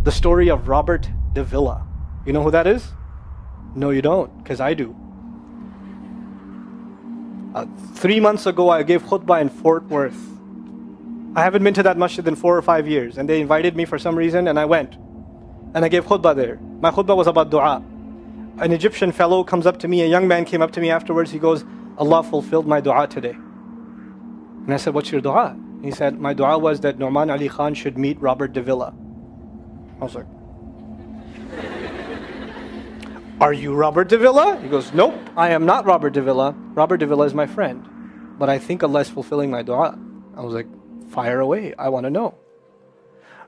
The story of Robert Davila. You know who that is? No, you don't, because I do. 3 months ago, I gave khutbah in Fort Worth. I haven't been to that masjid in 4 or 5 years, and they invited me for some reason, and I went. And I gave khutbah there. My khutbah was about dua. An Egyptian fellow comes up to me, a young man came up to me afterwards, he goes, Allah fulfilled my dua today. And I said, what's your dua? He said, my dua was that Nu'man Ali Khan should meet Robert Davila. I was like, are you Robert Davila? He goes, nope, I am not Robert Davila. Robert Davila is my friend. But I think Allah is fulfilling my dua. I was like, fire away, I want to know.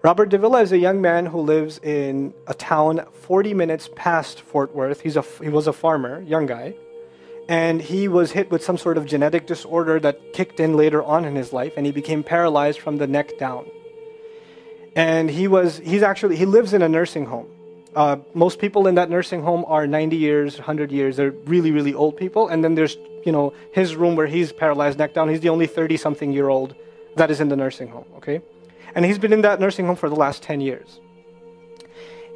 Robert Davila is a young man who lives in a town 40 minutes past Fort Worth. He was a farmer, young guy. And he was hit with some sort of genetic disorder that kicked in later on in his life, and he became paralyzed from the neck down. And he lives in a nursing home. Most people in that nursing home are 90 years, 100 years. They're really, really old people. And then there's, his room where he's paralyzed neck down. He's the only 30-something-year-old that is in the nursing home, okay? And he's been in that nursing home for the last 10 years.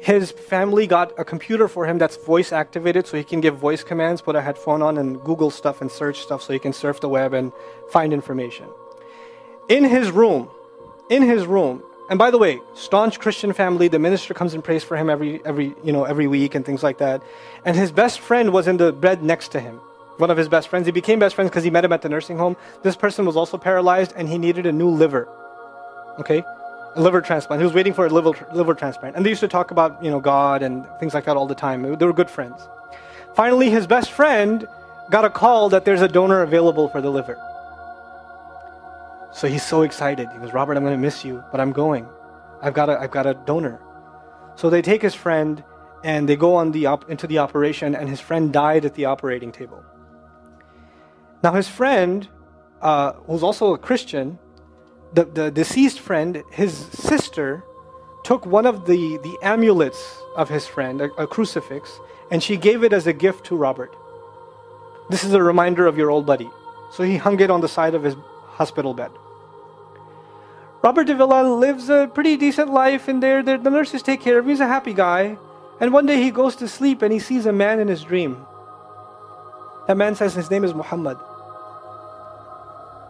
His family got a computer for him that's voice activated, so he can give voice commands, put a headphone on and Google stuff and search stuff so he can surf the web and find information. In his room, and by the way, staunch Christian family, the minister comes and prays for him every week and things like that. And his best friend was in the bed next to him. One of his best friends. He became best friends because he met him at the nursing home. This person was also paralyzed and he needed a new liver. Okay? A liver transplant. He was waiting for a liver transplant. And they used to talk about, God and things like that all the time. They were good friends. Finally, his best friend got a call that there's a donor available for the liver. So he's so excited. He goes, Robert, I'm going to miss you, but I'm going. I've got a donor. So they take his friend and they go into the operation, and his friend died at the operating table. Now his friend, who's also a Christian, the deceased friend, his sister, took one of the amulets of his friend, a crucifix, and she gave it as a gift to Robert. This is a reminder of your old buddy. So he hung it on the side of his hospital bed. Robert Davila lives a pretty decent life in there. The nurses take care of him. He's a happy guy. And one day he goes to sleep and he sees a man in his dream. That man says his name is Muhammad.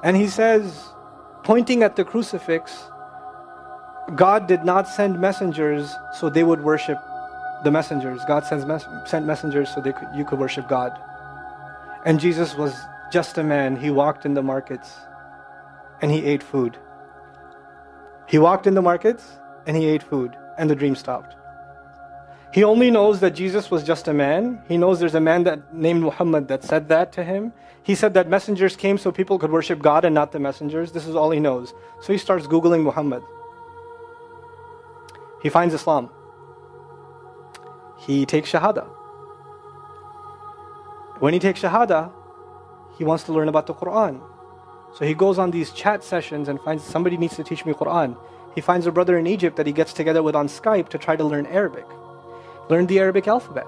And he says, pointing at the crucifix, God did not send messengers so they would worship the messengers. God sent messengers so you could worship God. And Jesus was just a man. He walked in the markets and he ate food. He walked in the markets and he ate food, and the dream stopped. He only knows that Jesus was just a man. He knows there's a man named Muhammad that said that to him. He said that messengers came so people could worship God and not the messengers. This is all he knows. So he starts Googling Muhammad. He finds Islam. He takes Shahada. When he takes Shahada, he wants to learn about the Quran. So he goes on these chat sessions and finds somebody needs to teach me Quran. He finds a brother in Egypt that he gets together with on Skype to try to learn Arabic. Learn the Arabic alphabet.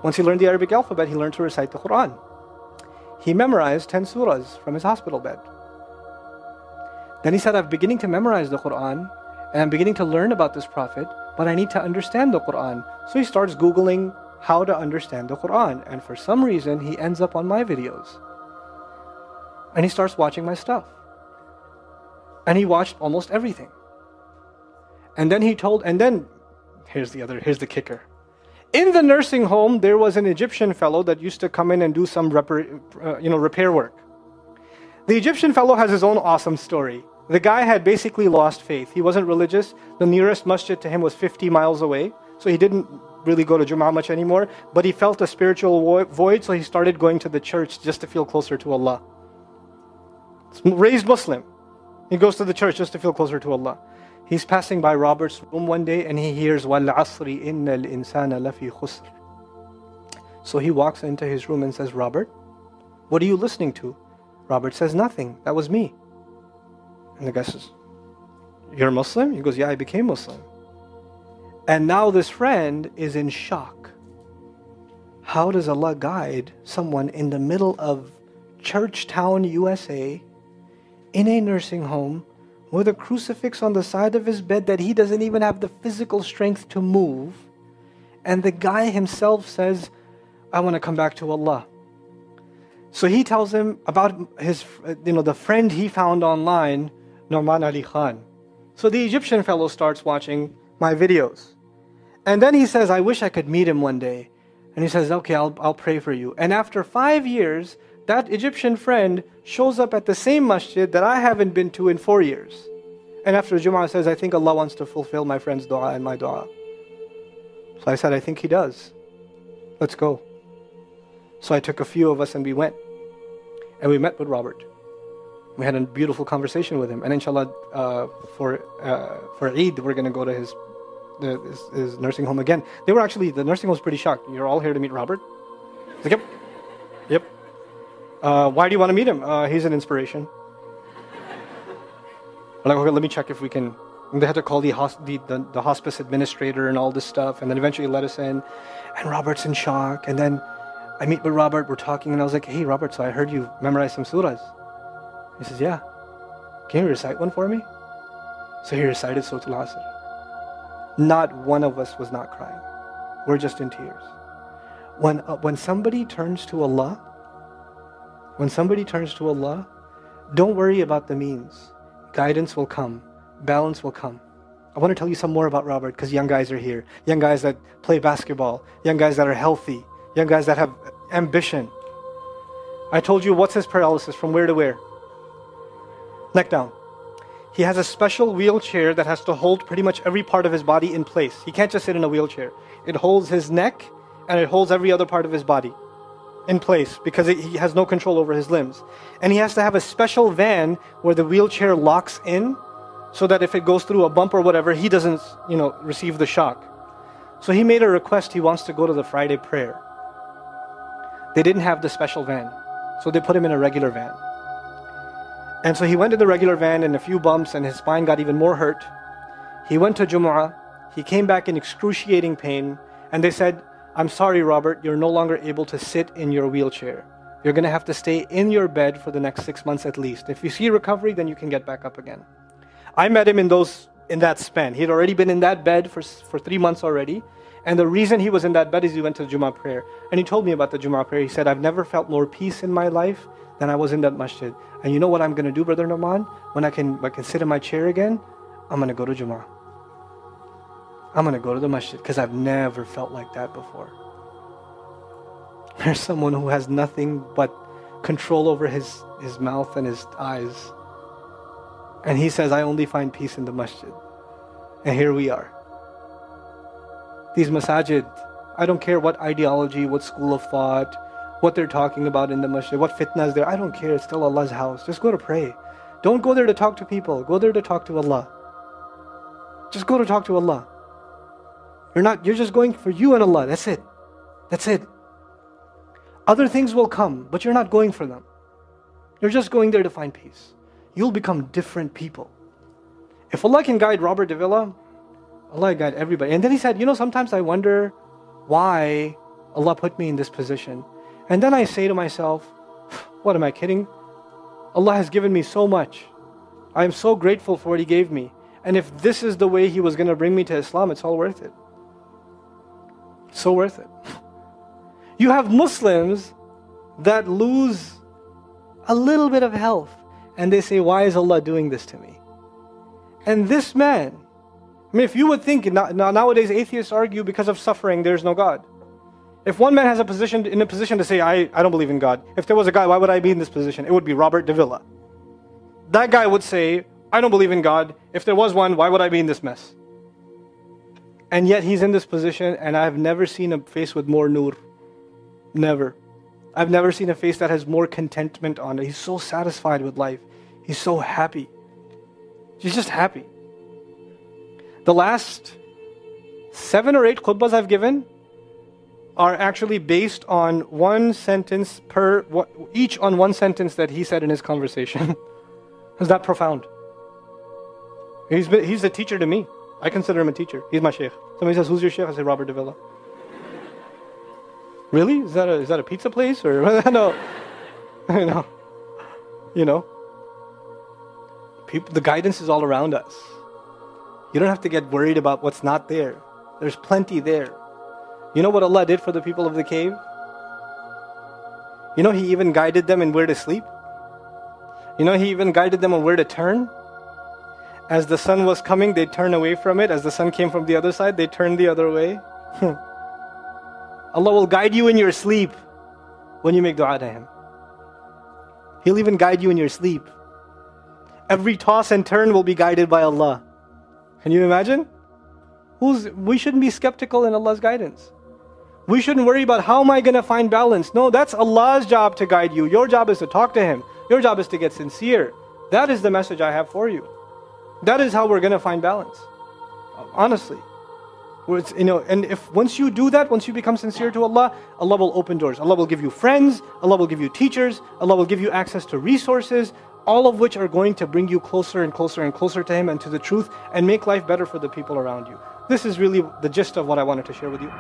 Once he learned the Arabic alphabet, he learned to recite the Quran. He memorized 10 surahs from his hospital bed. Then he said, I'm beginning to memorize the Quran and I'm beginning to learn about this prophet, but I need to understand the Quran. So he starts Googling how to understand the Quran. And for some reason, he ends up on my videos. And he starts watching my stuff. And he watched almost everything. And then here's the kicker. In the nursing home, there was an Egyptian fellow that used to come in and do some repair work. The Egyptian fellow has his own awesome story. The guy had basically lost faith. He wasn't religious. The nearest masjid to him was 50 miles away. So he didn't really go to Jum'ah much anymore. But he felt a spiritual void, so he started going to the church just to feel closer to Allah. Raised Muslim. He goes to the church just to feel closer to Allah. He's passing by Robert's room one day and he hears وَالْعَصْرِ إِنَّ الْإِنسَانَ لَفِي خُسْرٍ. So he walks into his room and says, Robert, what are you listening to? Robert says, nothing. That was me. And the guy says, you're a Muslim? He goes, yeah, I became Muslim. And now this friend is in shock. How does Allah guide someone in the middle of Churchtown, USA, in a nursing home, with a crucifix on the side of his bed that he doesn't even have the physical strength to move. And the guy himself says, I want to come back to Allah. So he tells him about his, the friend he found online, Nouman Ali Khan. So the Egyptian fellow starts watching my videos. And then he says, I wish I could meet him one day. And he says, okay, I'll pray for you. And after 5 years, that Egyptian friend shows up at the same masjid that I haven't been to in 4 years. And after Jumu'ah says, I think Allah wants to fulfill my friend's dua and my dua. So I said, I think He does. Let's go. So I took a few of us and we went. And we met with Robert. We had a beautiful conversation with him. And inshallah, for Eid, we're going to go to his nursing home again. The nursing home was pretty shocked. You're all here to meet Robert? I was like, yep. Why do you want to meet him? He's an inspiration. I'm like, okay, let me check if we can. And they had to call the hospice administrator and all this stuff, and then eventually let us in. And Robert's in shock. And then I meet with Robert, we're talking, and I was like, hey Robert, so I heard you memorize some surahs. He says, yeah. Can you recite one for me? So he recited Surah Al-Asr. Not one of us was not crying. We're just in tears. When somebody turns to Allah, don't worry about the means. Guidance will come. Balance will come. I want to tell you some more about Robert because young guys are here. Young guys that play basketball. Young guys that are healthy. Young guys that have ambition. I told you what's his paralysis, from where to where? Neck down. He has a special wheelchair that has to hold pretty much every part of his body in place. He can't just sit in a wheelchair. It holds his neck and it holds every other part of his body in place because he has no control over his limbs. And he has to have a special van where the wheelchair locks in so that if it goes through a bump or whatever, he doesn't, receive the shock. So he made a request. He wants to go to the Friday prayer. They didn't have the special van, so they put him in a regular van. And so he went in the regular van and a few bumps and his spine got even more hurt. He went to Jumu'ah. He came back in excruciating pain. And they said, I'm sorry, Robert, you're no longer able to sit in your wheelchair. You're going to have to stay in your bed for the next 6 months at least. If you see recovery, then you can get back up again. I met him in that span. He had already been in that bed for 3 months already. And the reason he was in that bed is he went to the Jumu'ah prayer. And he told me about the Jumu'ah prayer. He said, I've never felt more peace in my life than I was in that masjid. And you know what I'm going to do, Brother Nouman? When I can sit in my chair again, I'm going to go to Jumu'ah. I'm going to go to the masjid because I've never felt like that before. There's someone who has nothing but control over his mouth and his eyes. And he says, I only find peace in the masjid. And here we are. These masajid, I don't care what ideology, what school of thought, what they're talking about in the masjid, what fitna is there. I don't care. It's still Allah's house. Just go to pray. Don't go there to talk to people. Go there to talk to Allah. Just go to talk to Allah. You're just going for you and Allah. That's it. That's it. Other things will come, but you're not going for them. You're just going there to find peace. You'll become different people. If Allah can guide Robert Davila, Allah guide everybody. And then he said, sometimes I wonder why Allah put me in this position. And then I say to myself, what am I kidding? Allah has given me so much. I am so grateful for what He gave me. And if this is the way He was going to bring me to Islam, it's all worth it. So worth it. You have Muslims that lose a little bit of health and they say, why is Allah doing this to me? And this man, if you would think, nowadays atheists argue because of suffering there's no God. If one man has in a position to say, I don't believe in God. If there was a guy, why would I be in this position? It would be Robert Davila. That guy would say, I don't believe in God. If there was one, why would I be in this mess? And yet he's in this position, and I've never seen a face with more nur. Never. I've never seen a face that has more contentment on it. He's so satisfied with life. He's so happy. He's just happy. The last 7 or 8 khutbahs I've given are actually based on one sentence each on one sentence that he said in his conversation. Is that profound? He's a teacher to me. I consider him a teacher. He's my sheikh. Somebody says, who's your sheikh? I say, Robert Davila. Really? Is that a pizza place? Or no. The guidance is all around us. You don't have to get worried about what's not there. There's plenty there. You know what Allah did for the people of the cave? You know He even guided them in where to sleep? You know He even guided them on where to turn? As the sun was coming, they'd turn away from it. As the sun came from the other side, they'd turn the other way. Allah will guide you in your sleep when you make dua to Him. He'll even guide you in your sleep. Every toss and turn will be guided by Allah. Can you imagine? We shouldn't be skeptical in Allah's guidance. We shouldn't worry about how am I going to find balance. No, that's Allah's job to guide you. Your job is to talk to Him. Your job is to get sincere. That is the message I have for you. That is how we're going to find balance. Honestly. And if once you do that, once you become sincere to Allah, Allah will open doors. Allah will give you friends. Allah will give you teachers. Allah will give you access to resources, all of which are going to bring you closer and closer and closer to Him and to the truth and make life better for the people around you. This is really the gist of what I wanted to share with you.